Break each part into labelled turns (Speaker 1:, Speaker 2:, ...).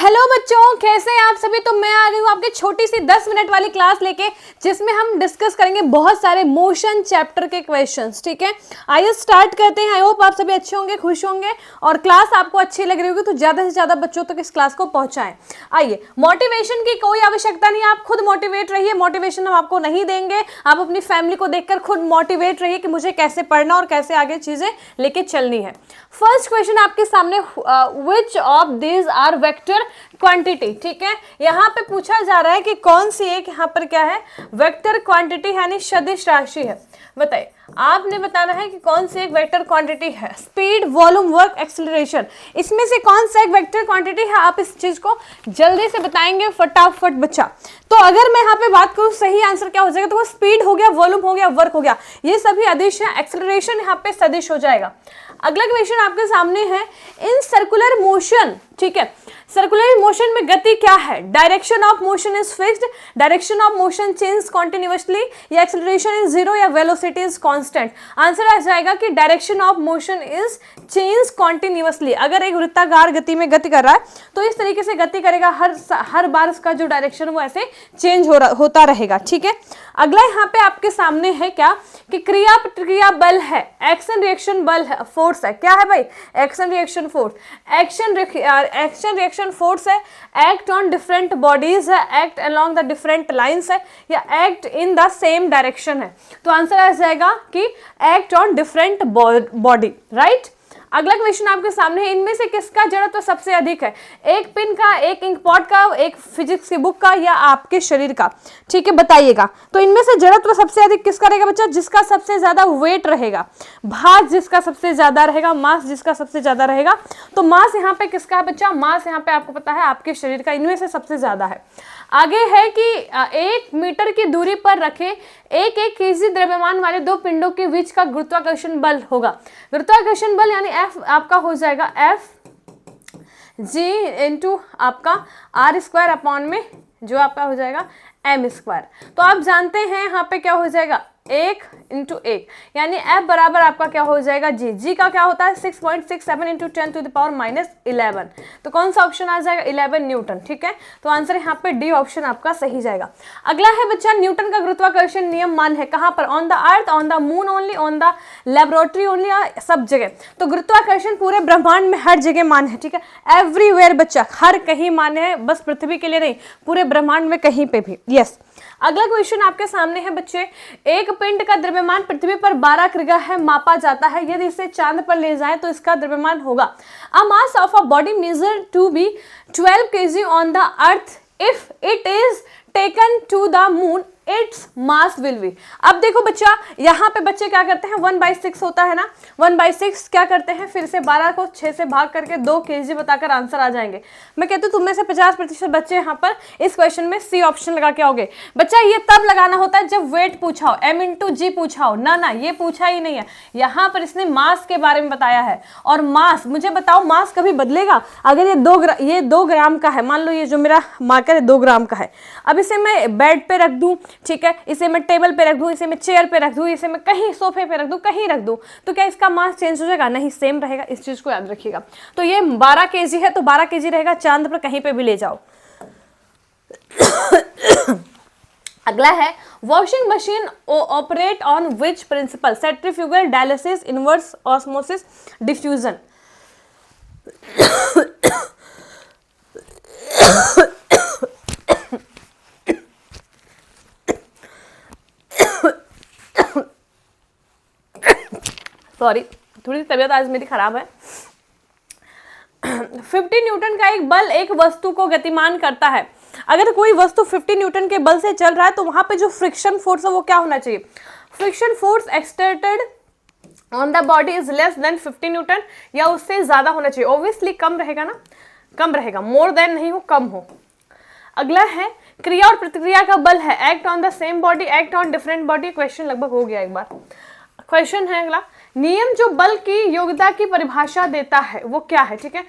Speaker 1: Hello बच्चों, कैसे हैं आप सभी। तो मैं आ गई हूँ आपके छोटी सी 10 मिनट वाली क्लास लेके, जिसमें हम डिस्कस करेंगे बहुत सारे मोशन चैप्टर के क्वेश्चंस। ठीक है, आइए स्टार्ट करते हैं। आई होप आप सभी अच्छे होंगे, खुश होंगे और क्लास आपको अच्छी लग रही होगी, तो ज़्यादा से ज़्यादा बच्चों तक इस क्लास को पहुँचाएं। आइए, मोटिवेशन की कोई आवश्यकता नहीं, आप खुद मोटिवेट रहिए। मोटिवेशन हम आपको नहीं देंगे, आप अपनी फैमिली को देखकर खुद मोटिवेट रहिए कि मुझे कैसे पढ़ना और कैसे आगे चीज़ें लेके चलनी है। फर्स्ट क्वेश्चन आपके सामने, which of these are vector quantity. ठीक है, यहाँ पे पूछा जा रहा है कि कौन सी एक यहाँ पर क्या है, वेक्टर क्वांटिटी यानी सदिश राशि है। बताइए, आपने बताना है कि कौन सी एक वेक्टर क्वांटिटी है। स्पीड, वॉल्यूम, वर्क, एक्सेलरेशन, इसमें से कौन सा एक वेक्टर क्वांटिटी है। आप इस चीज को जल्दी से बताएंगे फटाफट बच्चा। तो अगर मैं यहाँ पे बात करूँ, सही आंसर क्या हो जाएगा, तो वो स्पीड हो गया, वॉल्यूम हो गया, वर्क हो गया, ये सभी अदिश है। एक्सेलरेशन यहाँ पे सदिश हो जाएगा। अगला क्वेश्चन आपके सामने है, इन सर्कुलर मोशन। ठीक है, सर्कुलर मोशन में गति क्या है। Direction of motion is fixed, direction of motion change continuously, या एक्सेलरेशन इज जीरो, या वेलोसिटी इज कांस्टेंट। आंसर आ जाएगा कि direction of motion is change continuously. अगर एक वृत्ताकार गति में गति कर रहा है तो इस तरीके से गति करेगा, हर बार उसका जो डायरेक्शन वो ऐसे चेंज होता रहेगा। ठीक है, अगला यहाँ पे आपके सामने है क्या, कि क्रिया प्रतिक्रिया बल है, एक्शन रिएक्शन बल है, फोर्स है। क्या है भाई, action reaction force. Action reaction force है, एक्ट ऑन डिफरेंट बॉडीज है, act along the different lines है, या act in the same direction है। तो आंसर आ जाएगा कि act on different body. Right, अगला क्वेश्चन आपके सामने है, इनमें से किसका जड़त्व सबसे अधिक है। एक पिन का, एक इंकपॉट का, एक फिजिक्स की बुक का, या आपके शरीर का। ठीक है, बताइएगा। तो इनमें से जड़त्व सबसे अधिक किसका रहेगा बच्चा, जिसका सबसे ज्यादा वेट रहेगा, भार जिसका सबसे ज्यादा रहेगा, मास जिसका सबसे ज्यादा रहेगा। तो मास यहाँ पे किसका है बच्चा, मास यहाँ पे आपको पता है आपके शरीर का, इनमें से सबसे ज्यादा है। आगे है कि 1 मीटर की दूरी पर रखे 1 केजी द्रव्यमान वाले दो पिंडों के बीच का गुरुत्वाकर्षण बल होगा। गुरुत्वाकर्षण बल यानी F आपका हो जाएगा F G इंटू आपका R² अपॉन में जो आपका हो जाएगा M²। तो आप जानते हैं यहाँ पे क्या हो जाएगा, 1 इंटू 1 यानी F बराबर आपका क्या हो जाएगा, G का क्या होता है 6.67 इंटू 10⁻⁻11। तो कौन सा ऑप्शन आ जाएगा, 11 न्यूटन। ठीक है, तो आंसर यहाँ पे डी ऑप्शन आपका सही जाएगा। अगला है बच्चा, न्यूटन का गुरुत्वाकर्षण नियम मान है कहाँ पर, on the earth, on the moon only, on the laboratory only, सब जगह। तो गुरुत्वाकर्षण पूरे ब्रह्मांड में हर जगह मान है। ठीक है, एवरीवेयर बच्चा, हर कहीं मान है, बस पृथ्वी के लिए नहीं, पूरे ब्रह्मांड में कहीं पे भी। यस, अगला क्वेश्चन आपके सामने है बच्चे, एक पिंड का द्रव्यमान पृथ्वी पर 12 किग्रा मापा जाता है, यदि इसे चांद पर ले जाएं तो इसका द्रव्यमान होगा। A mass of a body measured to be 12 kg on the earth, if it is taken to the moon its mass will be. अब देखो बच्चा, यहाँ पे बच्चे क्या करते हैं, 1/6 होता है ना, 1/6 क्या करते हैं, फिर से 12 को 6 से भाग करके 2 kg बताकर आंसर आ जाएंगे। मैं कहती हूँ तुम में से 50% बच्चे यहाँ पर इस क्वेश्चन में सी ऑप्शन लगा के आओगे। बच्चा ये तब लगाना होता है जब वेट पूछा हो, M इंटू G पूछा हो ना, ये पूछा ही नहीं है। यहाँ पर इसने मास के बारे में बताया है, और मास, मुझे बताओ मास कभी बदलेगा। अगर ये 2 ग्राम का है, मान लो ये जो मेरा मार्कर है 2 ग्राम का है, अब इसे मैं बेड पे रख दूं, ठीक है, इसे मैं टेबल पे रख दूं, इसे मैं चेयर पे रख दूं, इसे मैं कहीं सोफे पे रख दूं, कहीं रख दूं, तो क्या इसका मास चेंज हो जाएगा, नहीं, सेम रहेगा। इस चीज को याद रखिएगा। तो ये 12 kg है तो 12 kg रहेगा, चांद पर कहीं पे भी ले जाओ। अगला है, washing machine operate on which principle, centrifugal, dialysis, inverse osmosis, diffusion. Sorry, थोड़ी सी तबीयत आज मेरी खराब है। 50 न्यूटन का एक बल एक वस्तु को गतिमान करता है। अगर कोई वस्तु 50 न्यूटन के बल से चल रहा है तो वहां पे जो फ्रिक्शन फोर्स है वो क्या होना चाहिए, friction force exerted on the body is less than 50 Newton, या उससे ज्यादा होना चाहिए। ऑब्वियसली कम रहेगा ना, कम रहेगा, मोर देन नहीं हो, कम हो। अगला है, क्रिया और प्रतिक्रिया का बल है, act on the same body, act on different body. Question लगभग हो गया एक बार। क्वेश्चन है अगला, नियम जो बल की योग्यता की परिभाषा देता है वो क्या है। ठीक है,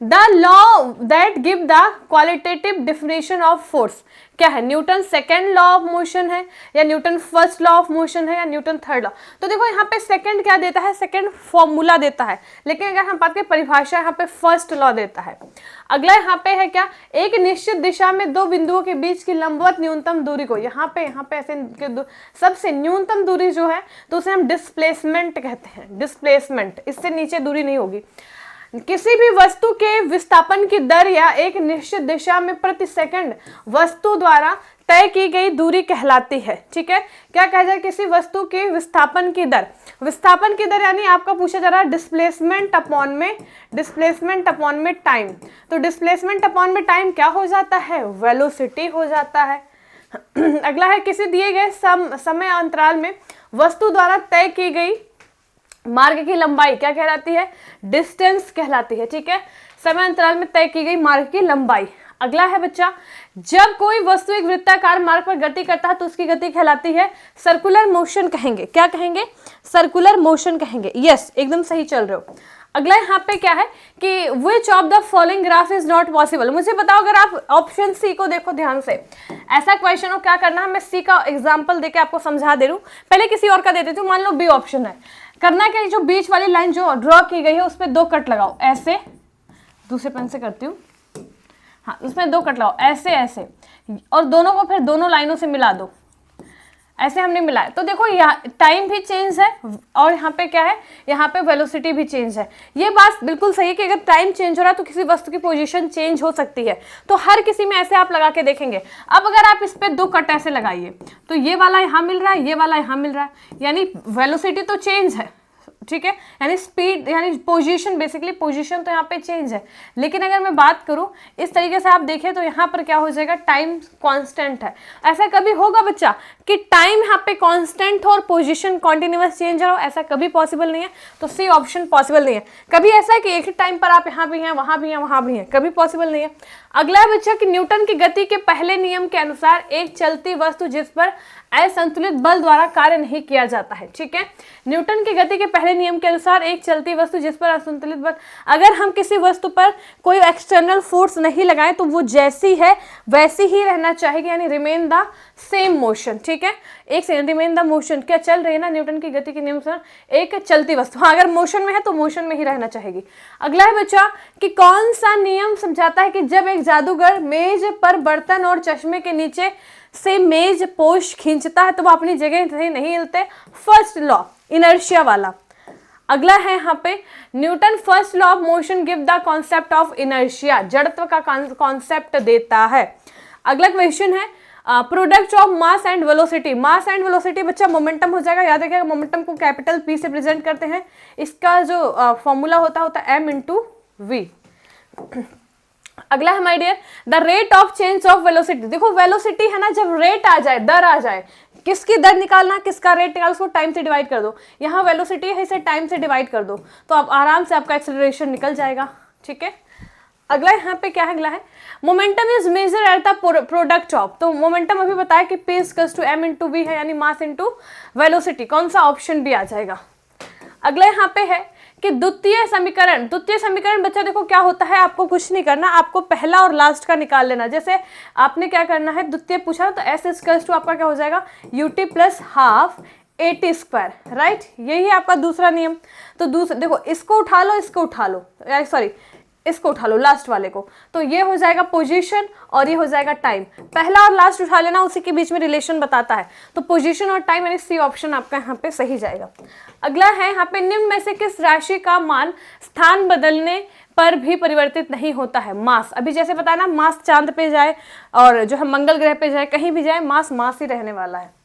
Speaker 1: the law that give the qualitative definition of force क्या है? Newton second law of motion है, या Newton first law of motion है, या न्यूटन थर्ड लॉ? तो देखो यहाँ पे सेकंड क्या देता है, सेकंड फॉर्मूला देता है, लेकिन अगर हम बात करें परिभाषा यहाँ पे फर्स्ट लॉ देता है। अगला यहाँ पे है क्या, एक निश्चित दिशा में दो बिंदुओं के बीच की लंबवत न्यूनतम दूरी को, यहाँ पे ऐसे सबसे न्यूनतम दूरी जो है तो उसे हम डिस्प्लेसमेंट कहते हैं, डिस्प्लेसमेंट, इससे नीचे दूरी नहीं होगी। किसी भी वस्तु के विस्थापन की दर या एक निश्चित दिशा में प्रति सेकंड वस्तु द्वारा तय की गई दूरी कहलाती है। ठीक है, क्या कहा जाए, किसी वस्तु की विस्थापन की दर, विस्थापन की दर यानी आपका पूछा जा रहा है डिस्प्लेसमेंट अपॉन में टाइम। तो डिस्प्लेसमेंट अपॉन में टाइम क्या हो जाता है, वेलोसिटी हो जाता है। अगला है किसी दिए गए समय अंतराल में वस्तु द्वारा तय की गई मार्ग की लंबाई क्या कहलाती है, डिस्टेंस कहलाती है। ठीक है, समय अंतराल में तय की गई मार्ग की लंबाई। अगला है बच्चा, जब कोई वस्तु एक वृत्ताकार मार्ग पर गति करता है तो उसकी गति कहलाती है सर्कुलर मोशन कहेंगे। क्या कहेंगे, सर्कुलर मोशन कहेंगे। यस, एकदम सही चल रहे हो। अगला यहाँ पे क्या है कि which of the following graph is not possible. मुझे बताओ, अगर आप ऑप्शन सी को देखो ध्यान से, ऐसा क्वेश्चन हो, क्या करना है, मैं सी का एग्जाम्पल देके आपको समझा दे रही हूँ, पहले किसी और का दे देती हूँ। मान लो बी ऑप्शन है, करना क्या, जो बीच वाली लाइन जो ड्रॉ की गई है उस पर 2 कट लगाओ, ऐसे, दूसरे पेन से करती हूँ, हाँ, उसमें 2 कट लगाओ, ऐसे ऐसे, और दोनों को फिर दोनों लाइनों से मिला दो, ऐसे हमने मिलाया। तो देखो यहाँ टाइम भी चेंज है और यहाँ पे क्या है, यहाँ पे वेलोसिटी भी चेंज है। ये बात बिल्कुल सही है कि अगर टाइम चेंज हो रहा है तो किसी वस्तु की पोजीशन चेंज हो सकती है। तो हर किसी में ऐसे आप लगा के देखेंगे। अब अगर आप इस पे 2 कट ऐसे लगाइए तो ये वाला यहाँ मिल रहा है, ये वाला यहाँ मिल रहा है, यानी वेलोसिटी तो चेंज है। ठीक है, यानी स्पीड, यानी पोजीशन, बेसिकली पोजीशन तो यहाँ पे चेंज है। लेकिन अगर मैं बात करूँ इस तरीके से आप देखें तो यहाँ पर क्या हो जाएगा, टाइम कांस्टेंट है। ऐसा कभी होगा बच्चा कि टाइम यहाँ पे कांस्टेंट हो और पोजीशन कॉन्टिन्यूअस चेंज हो, ऐसा कभी पॉसिबल नहीं है। तो सी ऑप्शन पॉसिबल नहीं है। कभी ऐसा है कि एक ही टाइम पर आप यहाँ भी हैं, वहाँ भी हैं, वहाँ भी हैं, कभी पॉसिबल नहीं है। अगला है बच्चा कि न्यूटन की गति के पहले नियम के अनुसार एक चलती वस्तु जिस पर असंतुलित बल द्वारा कार्य नहीं किया जाता है। ठीक है, न्यूटन की गति के पहले नियम के अनुसार एक चलती वस्तु जिस पर असंतुलित बल, अगर हम किसी वस्तु पर कोई एक्सटर्नल फोर्स नहीं लगाएं तो वो जैसी है वैसी ही रहना चाहिए, यानी रिमेन द सेम मोशन। ठीक है, एक सेकंड, रिमेन द मोशन, क्या चल रही है ना न्यूटन की गति के नियम से एक चलती वस्तु, हाँ, अगर मोशन में है तो मोशन में ही रहना चाहिए। अगला है बच्चा कि कौन सा नियम समझाता है कि जब एक जादूगर मेज पर बर्तन और चश्मे के नीचे से मेज पोश खींचता है तो वो अपनी जगह से नहीं हिलते, फर्स्ट लॉ, इनर्शिया वाला। अगला है यहाँ पे Newton first law of motion give the concept of inertia, जड़त्व का कॉन्सेप्ट देता है। अगला क्वेश्चन है product of mass and velocity. Mass and velocity बच्चा मोमेंटम हो जाएगा, याद रखिएगा मोमेंटम को कैपिटल पी से प्रेजेंट करते हैं। इसका जो फॉर्मूला होता है m इंटू वी। अगला है my dear the rate of change of velocity. देखो वेलोसिटी है ना, जब रेट आ जाए, दर आ जाए, किसकी दर निकालना, किसका रेट निकालना, उसको टाइम से डिवाइड कर दो। यहाँ वेलोसिटी है, इसे टाइम से डिवाइड कर दो तो अब आराम से आपका एक्सेलरेशन निकल जाएगा। ठीक है, अगला यहाँ पे क्या है, अगला है momentum is measure at the product of. तो मोमेंटम अभी बताया कि p equals to m into v है, यानी मास इंटू वेलोसिटी। कौन सा ऑप्शन भी आ जाएगा। अगला यहाँ पे है कि द्वितीय समीकरण बच्चा देखो क्या होता है, आपको कुछ नहीं करना, आपको पहला और लास्ट का निकाल लेना। जैसे आपने क्या करना है, द्वितीय पूछा तो s इक्वल्स टू आपका क्या हो जाएगा, ut plus half AT square, right, यही है आपका दूसरा नियम। तो दूसरा देखो, इसको उठा लो, इसको उठा लो, सॉरी इसको उठा लो, लास्ट वाले को, तो ये हो जाएगा पोजीशन और ये हो जाएगा टाइम। पहला और लास्ट उठा लेना, उसी के बीच में रिलेशन बताता है। तो पोजीशन और टाइम यानी सी ऑप्शन आपका यहाँ पे सही जाएगा। अगला है यहाँ पे निम्न में से किस राशि का मान स्थान बदलने पर भी परिवर्तित नहीं होता है। मास, अभी जैसे बताया ना, मास चांद पे जाए और जो है मंगल ग्रह पे जाए, कहीं भी जाए, मास मास ही रहने वाला है।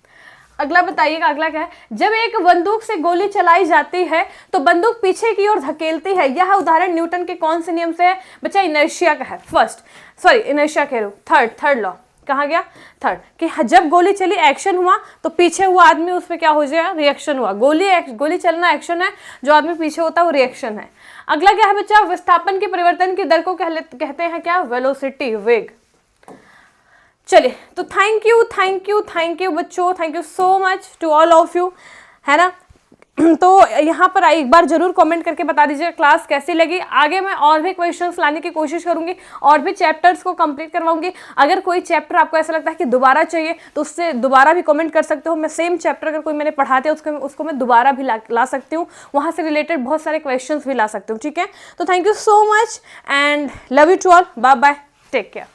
Speaker 1: अगला बताइएगा, अगला क्या है, जब एक बंदूक से गोली चलाई जाती है तो बंदूक पीछे की ओर धकेलती है। यह उदाहरण न्यूटन के कौन से नियम से है बच्चा, इनर्शिया का है। इनर्शिया कह रहा हूँ, थर्ड लॉ कहाँ गया, थर्ड, कि जब गोली चली, एक्शन हुआ तो पीछे हुआ आदमी उस पर क्या हो जाएगा, रिएक्शन हुआ। गोली चलना एक्शन है, जो आदमी पीछे होता है वो रिएक्शन है। अगला क्या है बच्चा, विस्थापन के परिवर्तन की दर को कहते हैं क्या, वेलोसिटी, वेग। चलिए, तो थैंक यू बच्चों, thank you so much to all of you, है ना। तो यहाँ पर एक बार जरूर कमेंट करके बता दीजिएगा क्लास कैसी लगी। आगे मैं और भी क्वेश्चंस लाने की कोशिश करूंगी और भी चैप्टर्स को कंप्लीट करवाऊंगी। अगर कोई चैप्टर आपको ऐसा लगता है कि दोबारा चाहिए तो उससे दोबारा भी कमेंट कर सकते हो। मैं सेम चैप्टर अगर कोई मैंने पढ़ाते हैं उसको मैं दोबारा भी ला सकती हूँ, वहाँ से रिलेटेड बहुत सारे क्वेश्चन भी ला सकती हूँ। ठीक है, तो thank you so much and love you to all, bye bye, take care.